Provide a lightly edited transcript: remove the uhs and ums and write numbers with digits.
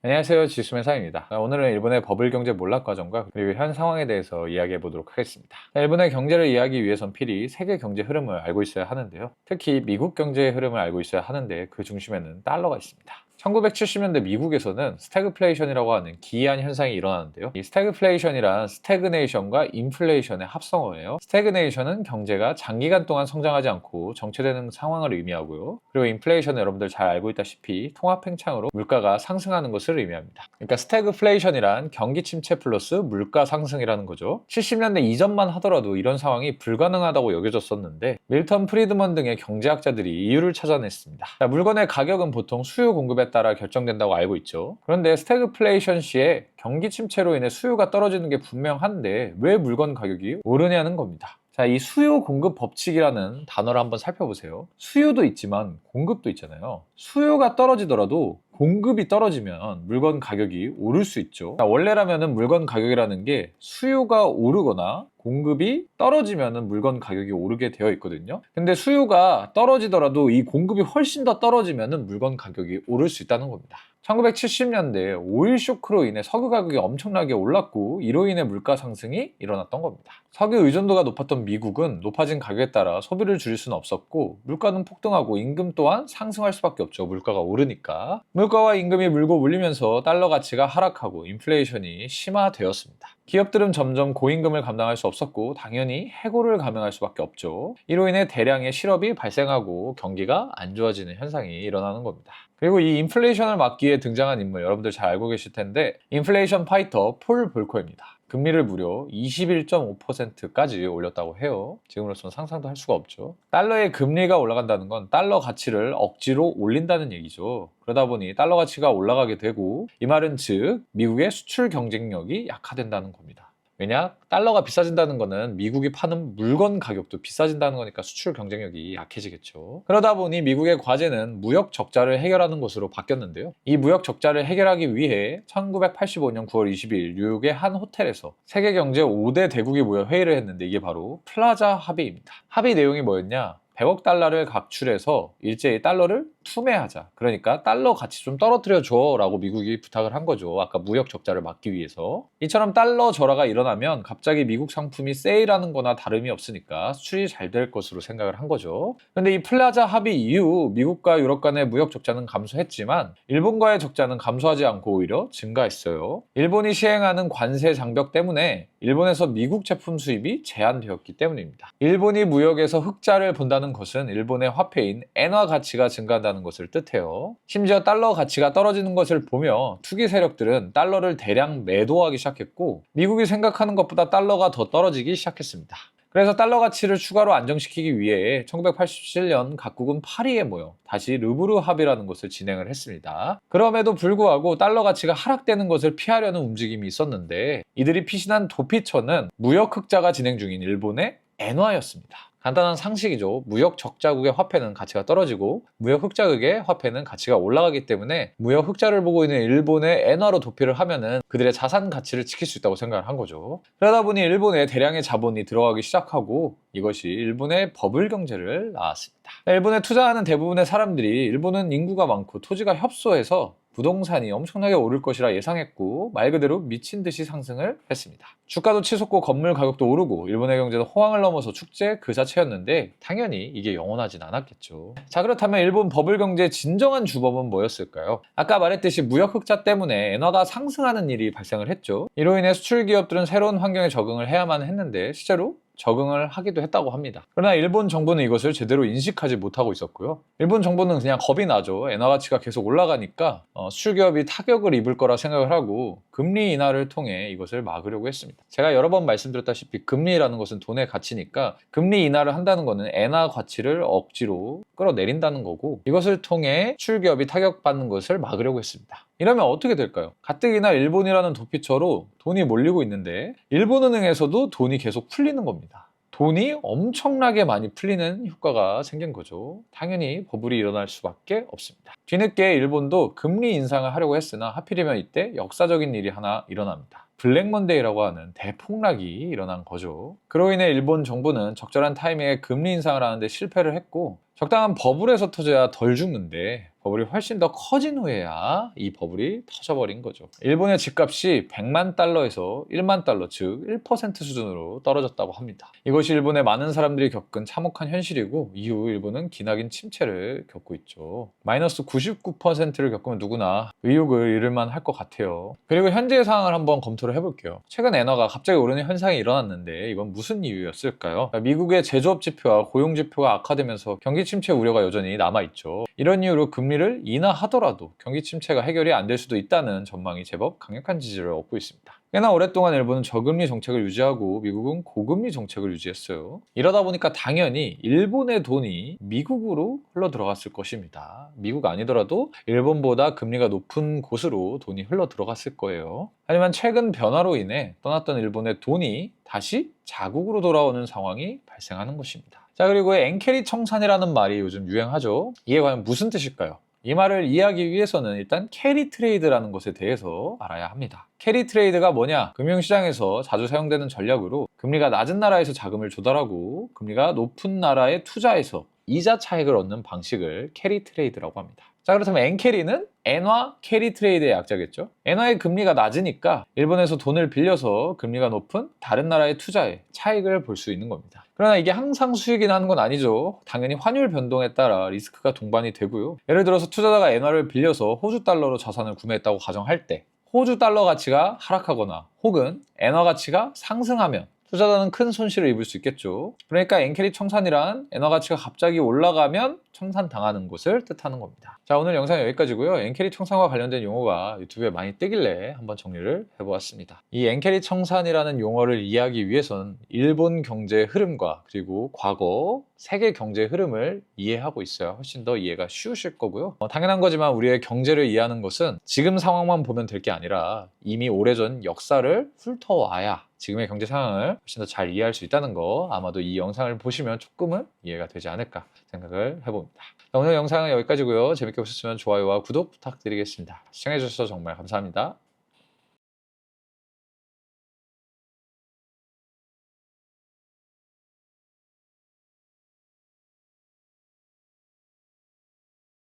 안녕하세요. 지수매상입니다. 오늘은 일본의 버블 경제 몰락 과정과 그리고 현 상황에 대해서 이야기해 보도록 하겠습니다. 일본의 경제를 이해하기 위해선 필히 세계 경제 흐름을 알고 있어야 하는데요. 특히 미국 경제의 흐름을 알고 있어야 하는데 그 중심에는 달러가 있습니다. 1970년대 미국에서는 스태그플레이션이라고 하는 기이한 현상이 일어나는데요. 이 스태그플레이션이란 스태그네이션과 인플레이션의 합성어예요. 스태그네이션은 경제가 장기간 동안 성장하지 않고 정체되는 상황을 의미하고요. 그리고 인플레이션은 여러분들 잘 알고 있다시피 통합팽창으로 물가가 상승하는 것을 의미합니다. 그러니까 스태그플레이션이란 경기 침체 플러스 물가 상승이라는 거죠. 70년대 이전만 하더라도 이런 상황이 불가능하다고 여겨졌었는데 밀턴 프리드먼 등의 경제학자들이 이유를 찾아냈습니다. 물건의 가격은 보통 수요 공급에 따라 결정된다고 알고 있죠. 그런데 스태그플레이션 시에 경기 침체로 인해 수요가 떨어지는 게 분명한데 왜 물건 가격이 오르냐는 겁니다. 자, 이 수요 공급 법칙이라는 단어를 한번 살펴보세요. 수요도 있지만 공급도 있잖아요. 수요가 떨어지더라도 공급이 떨어지면 물건 가격이 오를 수 있죠. 자, 원래라면은 물건 가격이라는 게 수요가 오르거나 공급이 떨어지면은 물건 가격이 오르게 되어 있거든요. 근데 수요가 떨어지더라도 이 공급이 훨씬 더 떨어지면은 물건 가격이 오를 수 있다는 겁니다. 1970년대 오일 쇼크로 인해 석유 가격이 엄청나게 올랐고 이로 인해 물가 상승이 일어났던 겁니다. 석유 의존도가 높았던 미국은 높아진 가격에 따라 소비를 줄일 수는 없었고 물가는 폭등하고 임금 또한 상승할 수밖에 없죠. 물가가 오르니까. 물가와 임금이 물고 물리면서 달러 가치가 하락하고 인플레이션이 심화되었습니다. 기업들은 점점 고임금을 감당할 수 없었고 당연히 해고를 감행할 수밖에 없죠. 이로 인해 대량의 실업이 발생하고 경기가 안 좋아지는 현상이 일어나는 겁니다. 그리고 이 인플레이션을 막기 위해 등장한 인물 여러분들 잘 알고 계실 텐데 인플레이션 파이터 폴 볼커입니다. 금리를 무려 21.5%까지 올렸다고 해요. 지금으로서는 상상도 할 수가 없죠. 달러의 금리가 올라간다는 건 달러 가치를 억지로 올린다는 얘기죠. 그러다 보니 달러 가치가 올라가게 되고 이 말은 즉 미국의 수출 경쟁력이 약화된다는 겁니다. 왜냐? 달러가 비싸진다는 거는 미국이 파는 물건 가격도 비싸진다는 거니까 수출 경쟁력이 약해지겠죠. 그러다 보니 미국의 과제는 무역 적자를 해결하는 것으로 바뀌었는데요. 이 무역 적자를 해결하기 위해 1985년 9월 22일 뉴욕의 한 호텔에서 세계 경제 5대 대국이 모여 회의를 했는데 이게 바로 플라자 합의입니다. 합의 내용이 뭐였냐? 100억 달러를 각출해서 일제히 달러를 투매하자. 그러니까 달러 가치 좀 떨어뜨려줘 라고 미국이 부탁을 한 거죠. 아까 무역 적자를 막기 위해서. 이처럼 달러 절하가 일어나면 갑자기 미국 상품이 세일하는 거나 다름이 없으니까 수출이 잘 될 것으로 생각을 한 거죠. 근데 이 플라자 합의 이후 미국과 유럽 간의 무역 적자는 감소했지만 일본과의 적자는 감소하지 않고 오히려 증가했어요. 일본이 시행하는 관세 장벽 때문에 일본에서 미국 제품 수입이 제한되었기 때문입니다. 일본이 무역에서 흑자를 본다는 것은 일본의 화폐인 엔화 가치가 증가한다는 것을 뜻해요. 심지어 달러 가치가 떨어지는 것을 보며 투기 세력들은 달러를 대량 매도하기 시작했고 미국이 생각하는 것보다 달러가 더 떨어지기 시작했습니다. 그래서 달러 가치를 추가로 안정시키기 위해 1987년 각국은 파리에 모여 다시 르브르 합의라는 것을 진행을 했습니다. 그럼에도 불구하고 달러 가치가 하락되는 것을 피하려는 움직임이 있었는데 이들이 피신한 도피처는 무역 흑자가 진행 중인 일본의 엔화였습니다. 간단한 상식이죠. 무역 적자국의 화폐는 가치가 떨어지고 무역 흑자국의 화폐는 가치가 올라가기 때문에 무역 흑자를 보고 있는 일본의 엔화로 도피를 하면은 그들의 자산 가치를 지킬 수 있다고 생각을 한 거죠. 그러다 보니 일본에 대량의 자본이 들어가기 시작하고 이것이 일본의 버블 경제를 낳았습니다. 일본에 투자하는 대부분의 사람들이 일본은 인구가 많고 토지가 협소해서 부동산이 엄청나게 오를 것이라 예상했고 말 그대로 미친 듯이 상승을 했습니다. 주가도 치솟고 건물 가격도 오르고 일본의 경제는 호황을 넘어서 축제 그 자체였는데 당연히 이게 영원하진 않았겠죠. 자, 그렇다면 일본 버블 경제의 진정한 주범은 뭐였을까요? 아까 말했듯이 무역 흑자 때문에 엔화가 상승하는 일이 발생을 했죠. 이로 인해 수출 기업들은 새로운 환경에 적응을 해야만 했는데 실제로 적응을 하기도 했다고 합니다. 그러나 일본 정부는 이것을 제대로 인식하지 못하고 있었고요. 일본 정부는 그냥 겁이 나죠. 엔화 가치가 계속 올라가니까 수출기업이 타격을 입을 거라 생각을 하고 금리 인하를 통해 이것을 막으려고 했습니다. 제가 여러 번 말씀드렸다시피 금리라는 것은 돈의 가치니까 금리 인하를 한다는 것은 엔화 가치를 억지로 끌어내린다는 거고 이것을 통해 수출기업이 타격받는 것을 막으려고 했습니다. 이러면 어떻게 될까요? 가뜩이나 일본이라는 도피처로 돈이 몰리고 있는데 일본은행에서도 돈이 계속 풀리는 겁니다. 돈이 엄청나게 많이 풀리는 효과가 생긴 거죠. 당연히 버블이 일어날 수밖에 없습니다. 뒤늦게 일본도 금리 인상을 하려고 했으나 하필이면 이때 역사적인 일이 하나 일어납니다. 블랙먼데이라고 하는 대폭락이 일어난 거죠. 그로 인해 일본 정부는 적절한 타이밍에 금리 인상을 하는데 실패를 했고 적당한 버블에서 터져야 덜 죽는데 버블이 훨씬 더 커진 후에야 이 버블이 터져버린 거죠. 일본의 집값이 100만 달러에서 1만 달러, 즉 1% 수준으로 떨어졌다고 합니다. 이것이 일본의 많은 사람들이 겪은 참혹한 현실이고 이후 일본은 기나긴 침체를 겪고 있죠. 마이너스 99%를 겪으면 누구나 의욕을 잃을만 할 것 같아요. 그리고 현재의 상황을 한번 검토를 해볼게요. 최근 엔화가 갑자기 오르는 현상이 일어났는데 이건 무슨 이유였을까요? 미국의 제조업 지표와 고용 지표가 악화되면서 경기 침체 우려가 여전히 남아있죠. 이런 이유로 금리를 인하하더라도 경기 침체가 해결이 안 될 수도 있다는 전망이 제법 강력한 지지를 얻고 있습니다. 꽤나 오랫동안 일본은 저금리 정책을 유지하고 미국은 고금리 정책을 유지했어요. 이러다 보니까 당연히 일본의 돈이 미국으로 흘러 들어갔을 것입니다. 미국 아니더라도 일본보다 금리가 높은 곳으로 돈이 흘러 들어갔을 거예요. 하지만 최근 변화로 인해 떠났던 일본의 돈이 다시 자국으로 돌아오는 상황이 발생하는 것입니다. 자, 그리고 엔캐리 청산이라는 말이 요즘 유행하죠. 이게 과연 무슨 뜻일까요? 이 말을 이해하기 위해서는 일단 캐리 트레이드라는 것에 대해서 알아야 합니다. 캐리 트레이드가 뭐냐? 금융시장에서 자주 사용되는 전략으로 금리가 낮은 나라에서 자금을 조달하고 금리가 높은 나라에 투자해서 이자 차익을 얻는 방식을 캐리 트레이드라고 합니다. 자, 그렇다면 엔캐리는 엔화 캐리 트레이드의 약자겠죠. 엔화의 금리가 낮으니까 일본에서 돈을 빌려서 금리가 높은 다른 나라에 투자해 차익을 볼 수 있는 겁니다. 그러나 이게 항상 수익이 나는 건 아니죠. 당연히 환율 변동에 따라 리스크가 동반이 되고요. 예를 들어서 투자자가 엔화를 빌려서 호주 달러로 자산을 구매했다고 가정할 때 호주 달러 가치가 하락하거나 혹은 엔화 가치가 상승하면 투자자는 큰 손실을 입을 수 있겠죠. 그러니까 엔캐리 청산이란 엔화 가치가 갑자기 올라가면 청산당하는 것을 뜻하는 겁니다. 자, 오늘 영상 여기까지고요. 엔캐리 청산과 관련된 용어가 유튜브에 많이 뜨길래 한번 정리를 해보았습니다. 이 엔캐리 청산이라는 용어를 이해하기 위해선 일본 경제의 흐름과 그리고 과거 세계 경제의 흐름을 이해하고 있어야 훨씬 더 이해가 쉬우실 거고요. 당연한 거지만 우리의 경제를 이해하는 것은 지금 상황만 보면 될 게 아니라 이미 오래전 역사를 훑어와야 지금의 경제 상황을 훨씬 더 잘 이해할 수 있다는 거 아마도 이 영상을 보시면 조금은 이해가 되지 않을까 생각을 해봅니다. 자, 오늘 영상은 여기까지고요. 재밌게 보셨으면 좋아요와 구독 부탁드리겠습니다. 시청해주셔서 정말 감사합니다.